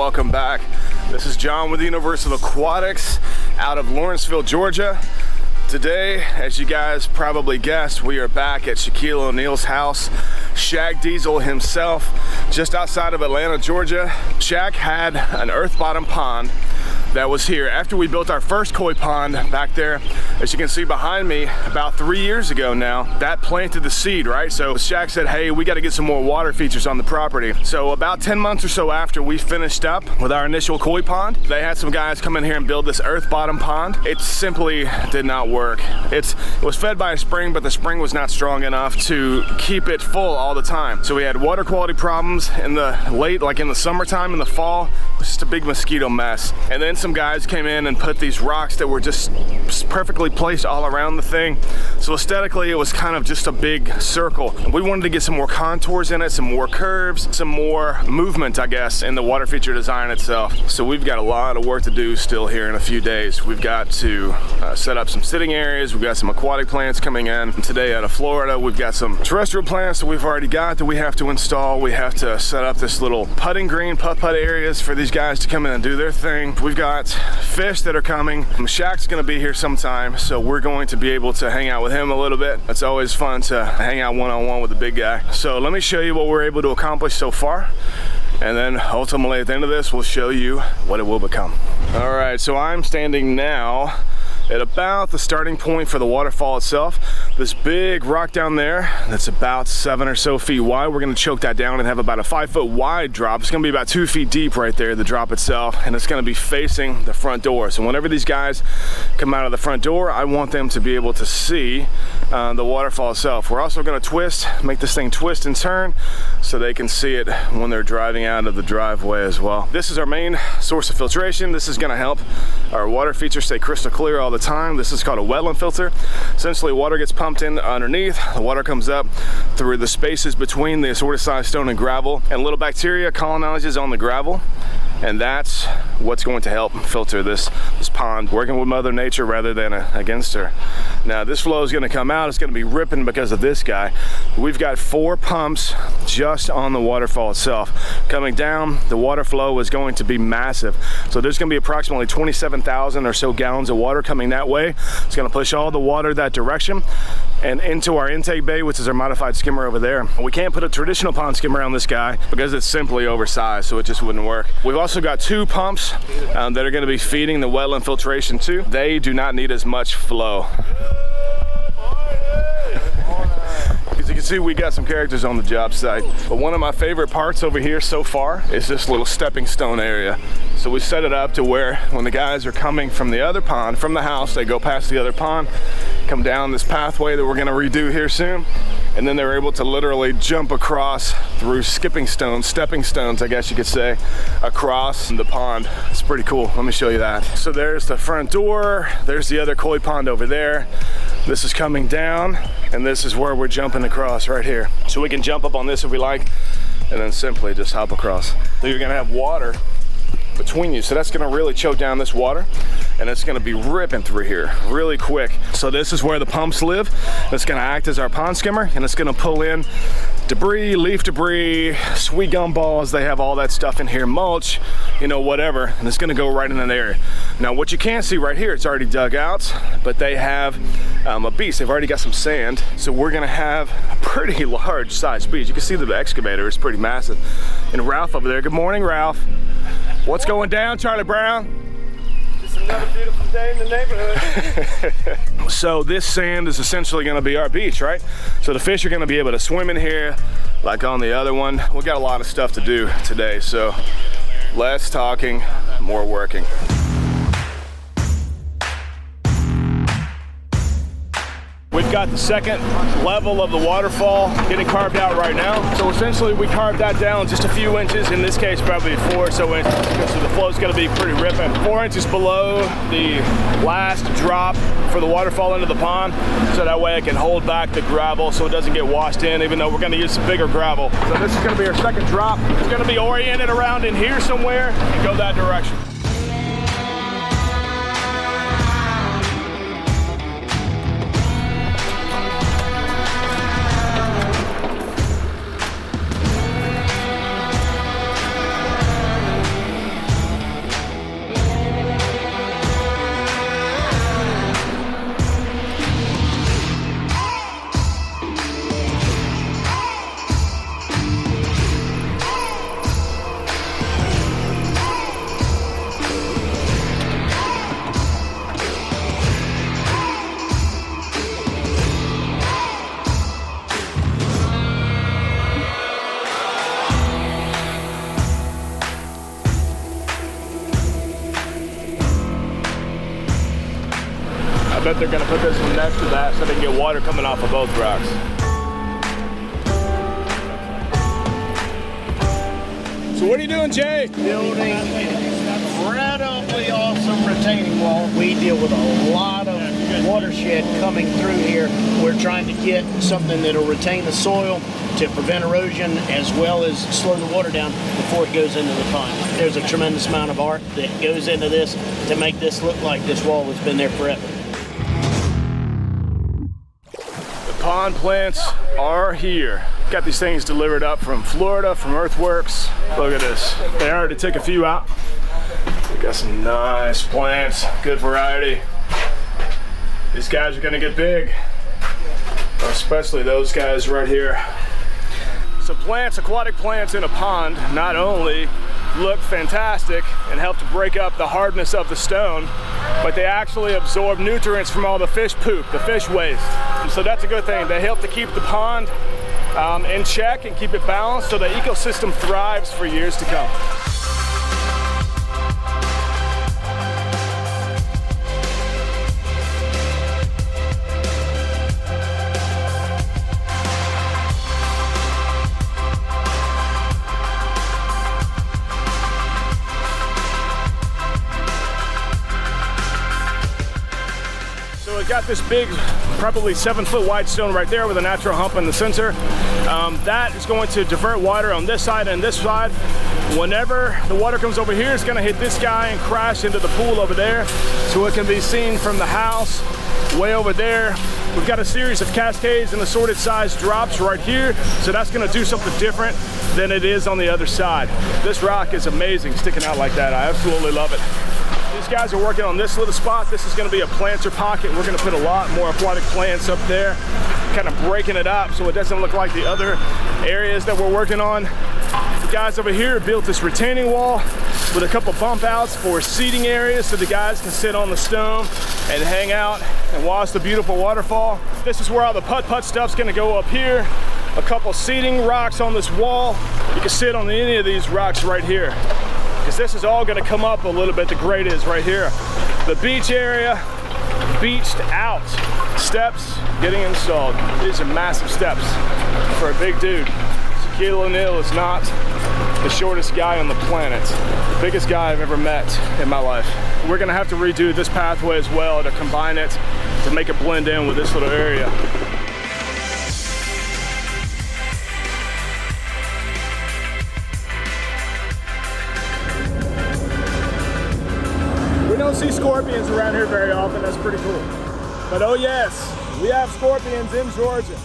welcome back. This is John with Universal Aquatics out of Lawrenceville, Georgia. Today, as you guys probably guessed, we are back at Shaquille O'Neal's house, Shaq Diesel himself, just outside of Atlanta, Georgia. Shaq had an earth bottom pond that was here after we built our first koi pond back there. As you can see behind me, about 3 years ago now, that planted the seed, right? So Shaq said, hey, we got to get some more water features on the property. So about 10 months or so after we finished up with our initial koi pond, they had some guys come in here and build this earth bottom pond. It simply did not work. It was fed by a spring, but the spring was not strong enough to keep it full all the time. So we had water quality problems in the like in the summertime, in the fall. It was just a big mosquito mess. And then some guys came in and put these rocks that were just perfectly placed all around the thing. So aesthetically, it was kind of just a big circle. And we wanted to get some more contours in it, some more curves, some more movement, I guess, in the water feature design itself. So we've got a lot of work to do still here in a few days. We've got to set up some sitting areas. We've got some aquatic plants coming in. Today out of Florida, we've got some terrestrial plants that we've already got that we have to install. We have to set up this little putting green, putt-putt areas for these guys to come in and do their thing. We've got fish that are coming. Shaq's gonna be here sometime, so we're going to be able to hang out with him a little bit. It's always fun to hang out one-on-one with the big guy. So let me show you what we're able to accomplish so far. And then ultimately at the end of this, we'll show you what it will become. All right, so I'm standing now at about the starting point for the waterfall itself. This big rock down there that's about 7 or so feet wide, we're gonna choke that down and have about a 5-foot wide drop. It's gonna be about 2 feet deep right there, the drop itself, and it's gonna be facing the front door. So whenever these guys come out of the front door, I want them to be able to see the waterfall itself. We're also gonna make this thing twist and turn so they can see it when they're driving out of the driveway as well. This is our main source of filtration. This is gonna help our water feature stay crystal clear all the time. This is called a wetland filter. Essentially, water gets pumped in underneath, the water comes up through the spaces between the assorticized stone and gravel, and little bacteria colonizes on the gravel, and that's what's going to help filter this pond, working with Mother Nature rather than against her. Now this flow is going to come out, it's going to be ripping because of this guy. We've got 4 pumps just on the waterfall itself. Coming down, the water flow is going to be massive. So there's going to be approximately 27,000 or so gallons of water coming that way. It's going to push all the water that direction and into our intake bay, which is our modified skimmer over there. We can't put a traditional pond skimmer on this guy because it's simply oversized, so it just wouldn't work. We've also got 2 pumps that are going to be feeding the wetland filtration too. They do not need as much flow. As you can see, we got some characters on the job site, but one of my favorite parts over here so far is this little stepping stone area. So we set it up to where when the guys are coming from the other pond, from the house, they go past the other pond, come down this pathway that we're going to redo here soon, and then they're able to literally jump across through stepping stones, I guess you could say, across the pond. It's pretty cool. Let me show you that. So there's the front door, there's the other koi pond over there. This is coming down, and this is where we're jumping across right here. So we can jump up on this if we like, and then simply just hop across. So you're gonna have water between you, so that's gonna really choke down this water, and it's gonna be ripping through here really quick. So this is where the pumps live. It's gonna act as our pond skimmer, and it's gonna pull in debris, leaf debris, sweet gum balls. They have all that stuff in here, mulch, you know, whatever, and it's gonna go right in that area. Now what you can't see right here, it's already dug out, but they have a beach. They've already got some sand, so we're gonna have a pretty large sized beach. You can see the excavator is pretty massive. And Ralph over there, good morning, Ralph. What's going down, Charlie Brown? Just another beautiful day in the neighborhood. So this sand is essentially gonna be our beach, right? So the fish are gonna be able to swim in here like on the other one. We got a lot of stuff to do today, so less talking, more working. We've got the second level of the waterfall getting carved out right now. So essentially we carved that down just a few inches, in this case probably 4 or so inches, so the flow's gonna be pretty ripping. 4 inches below the last drop for the waterfall into the pond, so that way I can hold back the gravel so it doesn't get washed in, even though we're gonna use some bigger gravel. So this is gonna be our second drop. It's gonna be oriented around in here somewhere and go that direction. I bet they're gonna put this one next to that so they can get water coming off of both rocks. So what are you doing, Jay? Building an incredibly awesome retaining wall. We deal with a lot of watershed coming through here. We're trying to get something that'll retain the soil to prevent erosion as well as slow the water down before it goes into the pond. There's a tremendous amount of art that goes into this to make this look like this wall has been there forever. The pond plants are here. Got these things delivered up from Florida, from Earthworks. Look at this. They already took a few out. We got some nice plants, good variety. These guys are gonna get big, especially those guys right here. So plants, aquatic plants in a pond, not only look fantastic and help to break up the hardness of the stone, but they actually absorb nutrients from all the fish poop, the fish waste. So that's a good thing. They help to keep the pond in check and keep it balanced so the ecosystem thrives for years to come. Got this big, probably 7-foot wide stone right there with a natural hump in the center. That is going to divert water on this side and this side. Whenever the water comes over here, it's going to hit this guy and crash into the pool over there. So it can be seen from the house way over there. We've got a series of cascades and assorted size drops right here. So that's going to do something different than it is on the other side. This rock is amazing sticking out like that. I absolutely love it. These guys are working on this little spot. This is going to be a planter pocket. We're going to put a lot more aquatic plants up there, kind of breaking it up so it doesn't look like the other areas that we're working on. The guys over here built this retaining wall with a couple bump outs for seating areas so the guys can sit on the stone and hang out and watch the beautiful waterfall. This is where all the putt-putt stuff's going to go up here. A couple seating rocks on this wall. You can sit on any of these rocks right here, because this is all going to come up a little bit. The grade is right here. The beach area, beached out. Steps getting installed. These are massive steps for a big dude. Shaquille O'Neal is not the shortest guy on the planet. The biggest guy I've ever met in my life. We're going to have to redo this pathway as well to combine it, to make it blend in with this little area. We don't see scorpions around here very often. That's pretty cool. But oh yes, we have scorpions in Georgia.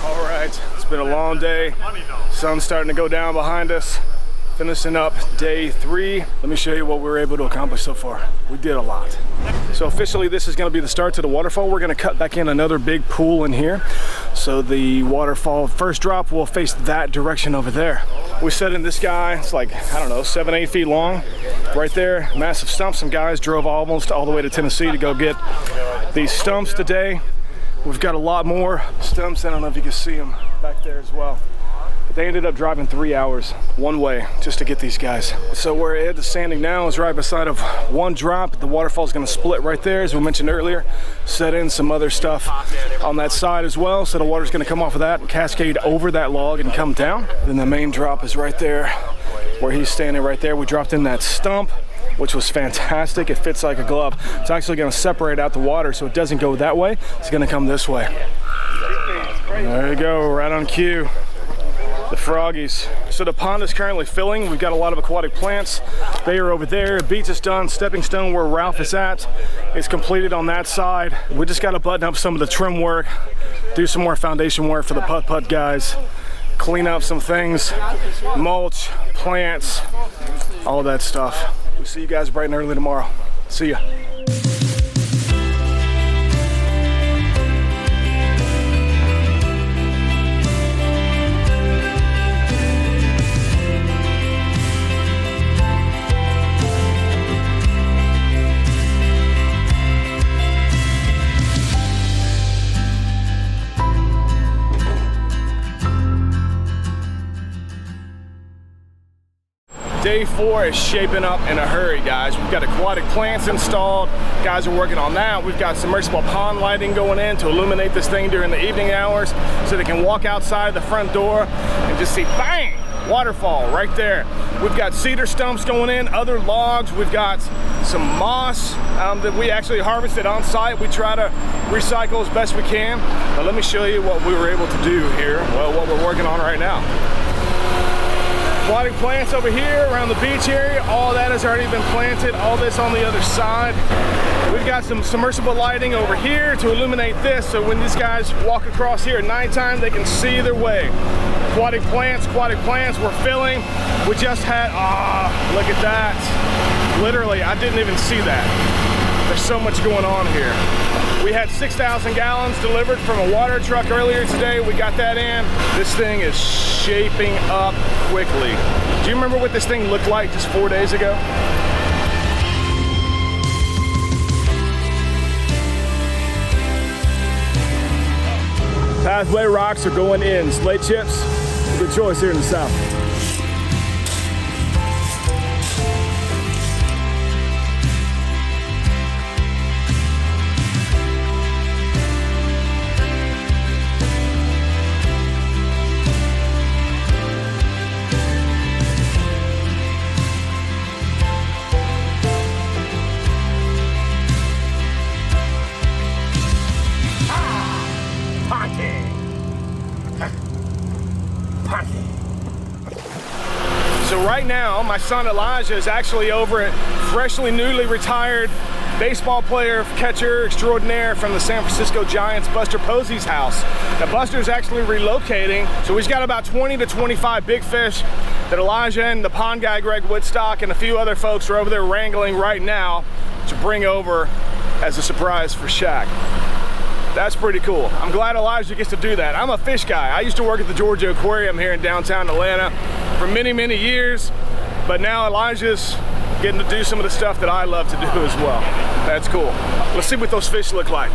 All right, it's been a long day. Sun's starting to go down behind us. Finishing up day 3. Let me show you what we were able to accomplish so far. We did a lot. So officially this is going to be the start to the waterfall. We're going to cut back in another big pool in here. So the waterfall first drop will face that direction over there. We set in this guy, it's like, I don't know, 7-8 feet long. Right there, massive stumps. Some guys drove almost all the way to Tennessee to go get these stumps today. We've got a lot more stumps. I don't know if you can see them back there as well. But they ended up driving 3 hours one way just to get these guys. So where Ed is standing now is right beside of one drop. The waterfall is going to split right there, as we mentioned earlier. Set in some other stuff on that side as well. So the water's going to come off of that and cascade over that log and come down. Then the main drop is right there where he's standing right there. We dropped in that stump, which was fantastic. It fits like a glove. It's actually going to separate out the water so it doesn't go that way. It's going to come this way. There you go, right on cue. The froggies. So the pond is currently filling. We've got a lot of aquatic plants. They are over there. Beach is done. Stepping stone where Ralph is at is completed on that side. We just got to button up some of the trim work, do some more foundation work for the putt-putt guys, clean up some things, mulch, plants, all that stuff. We'll see you guys bright and early tomorrow. See ya. day 4 is shaping up in a hurry, guys. We've got aquatic plants installed. Guys are working on that. We've got submersible pond lighting going in to illuminate this thing during the evening hours so they can walk outside the front door and just see, bang, waterfall right there. We've got cedar stumps going in, other logs. We've got some moss that we actually harvested on site. We try to recycle as best we can. But let me show you what we were able to do here. Well, what we're working on right now. Aquatic plants over here around the beach area. All that has already been planted. All this on the other side. We've got some submersible lighting over here to illuminate this, so when these guys walk across here at nighttime, they can see their way. Aquatic plants, we're filling. We just had, look at that. Literally, I didn't even see that. There's so much going on here. We had 6,000 gallons delivered from a water truck earlier today. We got that in. This thing is shaping up quickly. Do you remember what this thing looked like just 4 days ago? Pathway rocks are going in. Slate chips, good choice here in the south. So right now, my son Elijah is actually over at freshly newly retired baseball player, catcher extraordinaire from the San Francisco Giants, Buster Posey's house. Now Buster's actually relocating, so he's got about 20 to 25 big fish that Elijah and the pond guy, Greg Woodstock, and a few other folks are over there wrangling right now to bring over as a surprise for Shaq. That's pretty cool. I'm glad Elijah gets to do that. I'm a fish guy. I used to work at the Georgia Aquarium here in downtown Atlanta for many, many years, but now Elijah's getting to do some of the stuff that I love to do as well. That's cool. Let's see what those fish look like.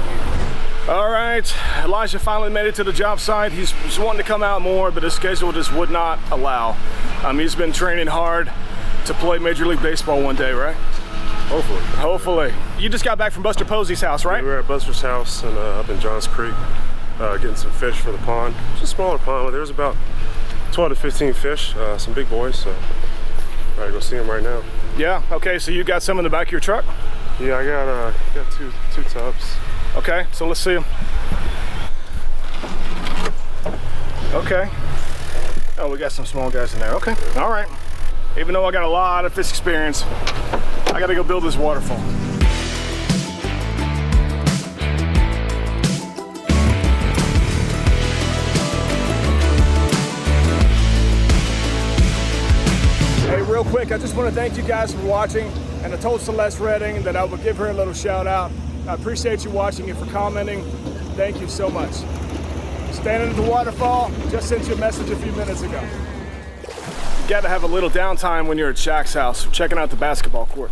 All right, Elijah finally made it to the job site. He's wanting to come out more, but his schedule just would not allow. He's been training hard to play Major League Baseball one day, right? Hopefully. Hopefully. You just got back from Buster Posey's house, right? Yeah, we were at Buster's house and up in Johns Creek, getting some fish for the pond. It's a smaller pond, but there was about 12 to 15 fish, some big boys, so all right, go see them right now. Yeah, okay, so you got some in the back of your truck? Yeah, I got two tubs. Okay, so let's see them. Okay. Oh, we got some small guys in there. Okay, all right. Even though I got a lot of fish experience, I gotta go build this waterfall. Hey, real quick, I just want to thank you guys for watching, and I told Celeste Redding that I would give her a little shout out. I appreciate you watching and for commenting. Thank you so much. Standing at the waterfall, just sent you a message a few minutes ago. You gotta have a little downtime when you're at Shaq's house, checking out the basketball court.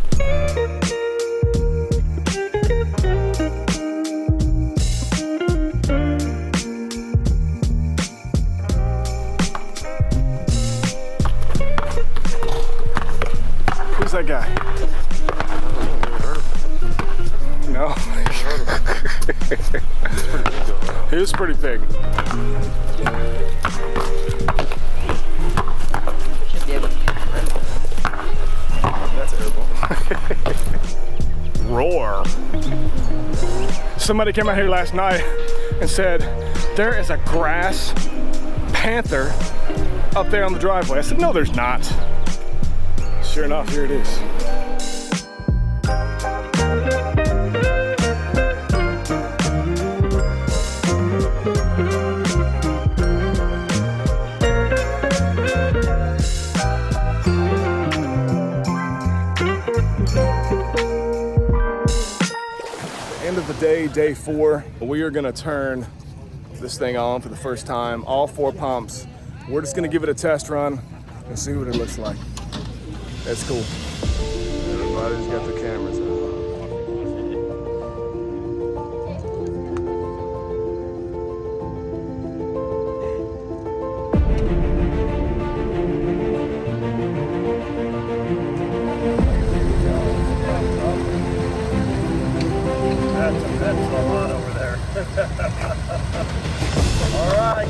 Who's that guy? No. He was pretty big. That's edible. Roar. Somebody came out here last night and said, there is a grass panther up there on the driveway. I said, no, there's not. Sure enough, here it is. End of the day, day 4. We are gonna turn this thing on for the first time, all 4 pumps. We're just gonna give it a test run and see what it looks like. That's cool. Everybody's got their cameras out.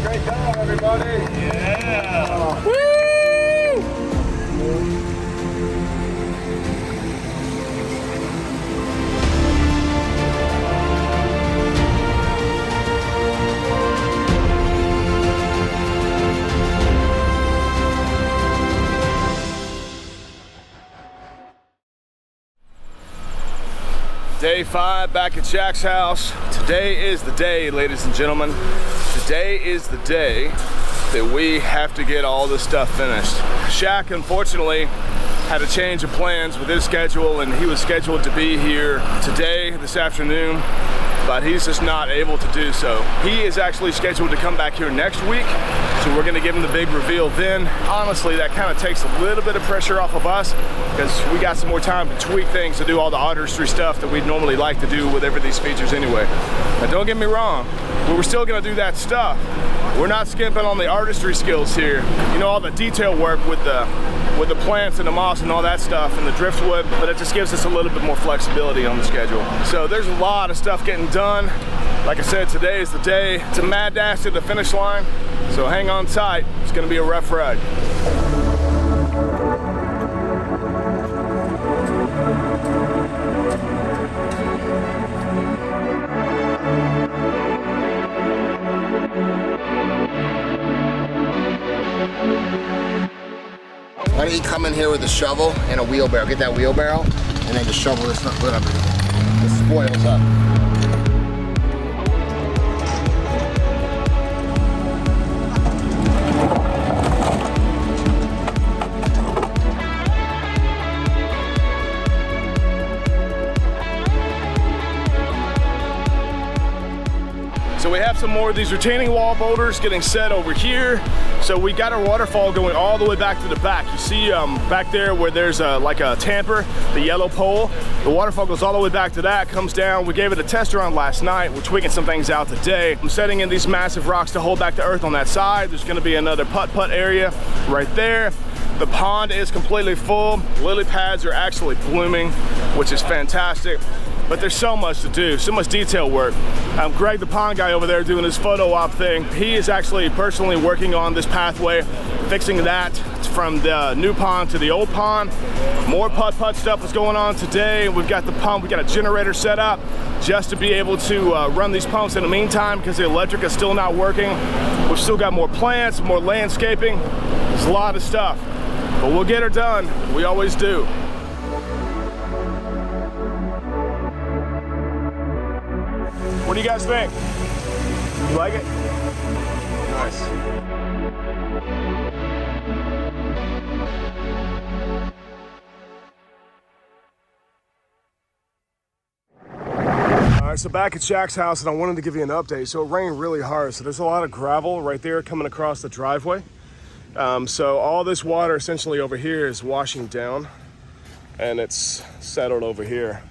Great job, everybody. Yeah. Woo! Day 5 back at Shaq's house. Today is the day, ladies and gentlemen. Today is the day that we have to get all this stuff finished. Shaq, unfortunately, had a change of plans with his schedule, and he was scheduled to be here today, this afternoon, but he's just not able to do so. He is actually scheduled to come back here next week, so we're gonna give him the big reveal then. Honestly, that kind of takes a little bit of pressure off of us because we got some more time to tweak things, to do all the artistry stuff that we'd normally like to do with every of these features anyway. Now don't get me wrong, but we're still gonna do that stuff. We're not skimping on the artistry skills here. You know, all the detail work with the plants and the moss and all that stuff and the driftwood, but it just gives us a little bit more flexibility on the schedule. So there's a lot of stuff getting done. Like I said, today is the day. It's a mad dash to the finish line, so hang on tight. It's gonna be a rough ride. Why don't you come in here with a shovel and a wheelbarrow? Get that wheelbarrow and then just shovel this up, put up the spoils up. So we have some more of these retaining wall boulders getting set over here. So we got our waterfall going all the way back to the back. You see back there where there's like a tamper, the yellow pole. The waterfall goes all the way back to that, comes down. We gave it a test run last night. We're tweaking some things out today. I'm setting in these massive rocks to hold back the earth on that side. There's gonna be another putt-putt area right there. The pond is completely full. Lily pads are actually blooming, which is fantastic. But there's so much to do, so much detail work. Greg, the pond guy over there doing his photo op thing, he is actually personally working on this pathway, fixing that from the new pond to the old pond. More putt-putt stuff is going on today. We've got the pump, we got a generator set up just to be able to run these pumps in the meantime because the electric is still not working. We've still got more plants, more landscaping. There's a lot of stuff, but we'll get her done. We always do. What do you guys think? You like it? Nice. All right, so back at Shaq's house, and I wanted to give you an update. So it rained really hard, so there's a lot of gravel right there coming across the driveway. So all this water essentially over here is washing down, and it's settled over here.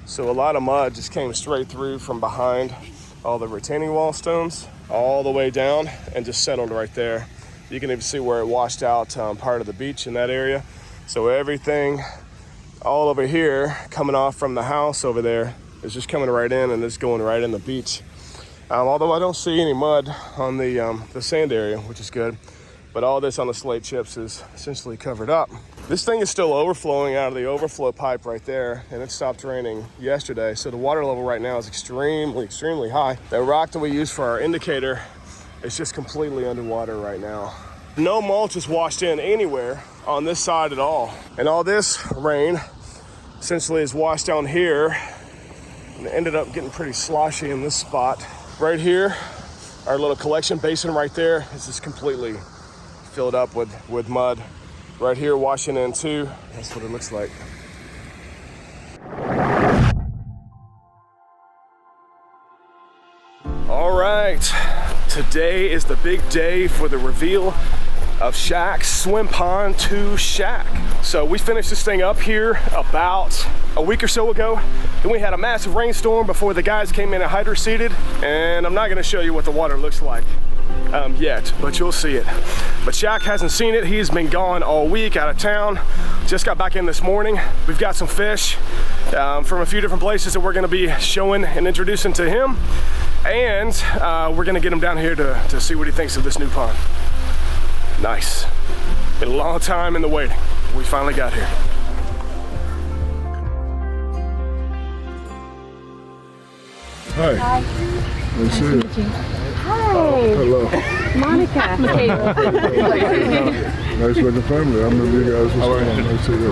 So a lot of mud just came straight through from behind all the retaining wall stones all the way down and just settled right there. You can even see where it washed out part of the beach in that area. So everything all over here coming off from the house over there is just coming right in and it's going right in the beach. Although I don't see any mud on the sand area, which is good. But all this on the slate chips is essentially covered up. This thing is still overflowing out of the overflow pipe right there, and it stopped raining yesterday. So the water level right now is extremely, extremely high. The rock that we use for our indicator is just completely underwater right now. No mulch is washed in anywhere on this side at all. And all this rain essentially is washed down here and it ended up getting pretty sloshy in this spot. Right here, our little collection basin right there is just completely filled up with mud. Right here washing in too. That's what it looks like. All right, today is the big day for the reveal of Shaq's swim pond to Shaq. So we finished this thing up here about a week or so ago. Then we had a massive rainstorm before the guys came in and hydro seeded, and I'm not gonna show you what the water looks like yet, but you'll see it. But Shaq hasn't seen it. He's been gone all week, out of town. Just got back in this morning. We've got some fish from a few different places that we're gonna be showing and introducing to him. And we're gonna get him down here to see what he thinks of this new pond. Nice. Been a long time in the waiting. We finally got here. Hi. Hi. Nice to meet you. Hi. Hello. Monica. Nice looking family. I remember you guys. What's going on? Nice to see you.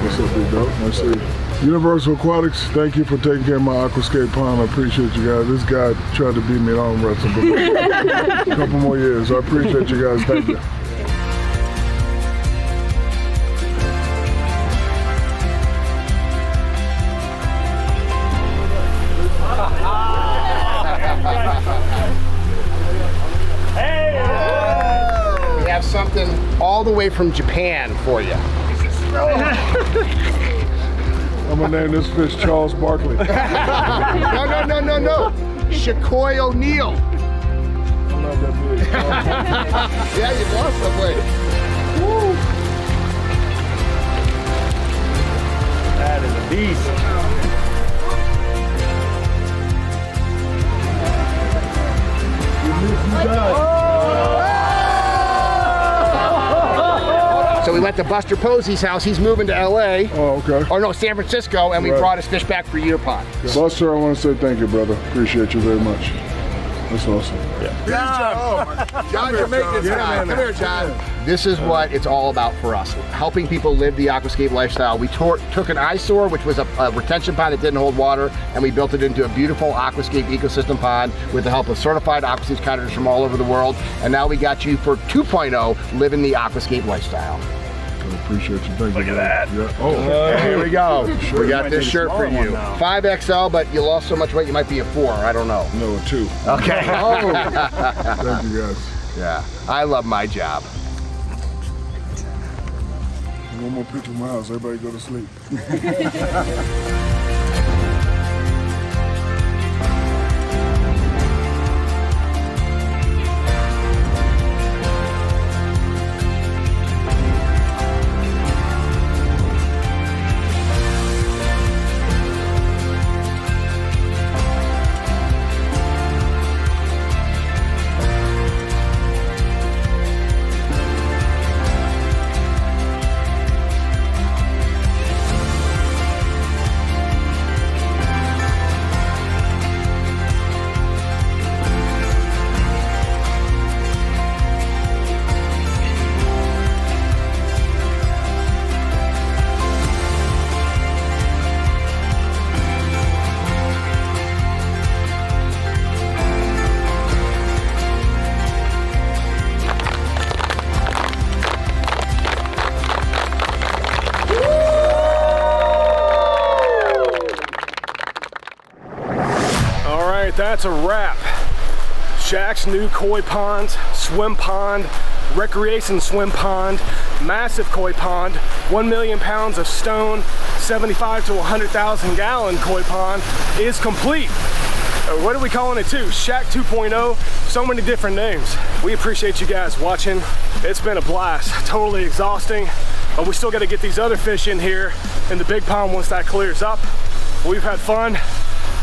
What's up, big dog? Nice to see you. Universal Aquatics, thank you for taking care of my aquascape pond. I appreciate you guys. This guy tried to beat me at arm wrestling, but a couple more years. I appreciate you guys. Thank you. We have something all the way from Japan for you. I'm gonna name this fish Charles Barkley. No. Shaquille O'Neal. I'm not that big. Yeah, you lost some weight. Woo. That is a beast. So we went to Buster Posey's house. He's moving to LA. Oh, okay. Or no, San Francisco, and we Right. brought his fish back for your pond. Buster, I want to say thank you, brother. Appreciate you very much. That's awesome. John Jamaican's guy. Come here, John. This is what it's all about for us, helping people live the aquascape lifestyle. We took an eyesore, which was a retention pond that didn't hold water, and we built it into a beautiful aquascape ecosystem pond with the help of certified aquascape contractors from all over the world. And now we got you for 2.0, living the aquascape lifestyle. I appreciate you. Thank you. Look at that. Yeah. Oh, Here we go. Sure. We got this shirt for you. 5XL, but you lost so much weight, you might be a 4. I don't know. no, a 2. Okay. Oh, thank you guys. Yeah, I love my job. One more picture of my house. Everybody go to sleep. That's a wrap. Shaq's new koi pond, swim pond, recreation swim pond, massive koi pond, 1 million pounds of stone, 75 to 100,000 gallon koi pond is complete. What are we calling it too? Shaq 2.0, so many different names. We appreciate you guys watching. It's been a blast, totally exhausting, but we still got to get these other fish in here in the big pond once that clears up. We've had fun.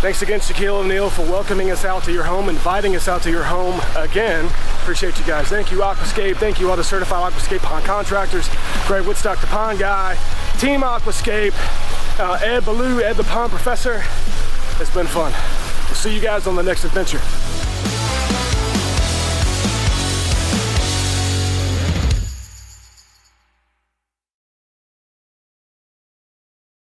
Thanks again, Shaquille O'Neal, for welcoming us out to your home, inviting us out to your home again. Appreciate you guys. Thank you, Aquascape. Thank you, all the Certified Aquascape Pond Contractors. Greg Woodstock, the pond guy. Team Aquascape. Ed Beaulieu, Ed the pond professor. It's been fun. We'll see you guys on the next adventure.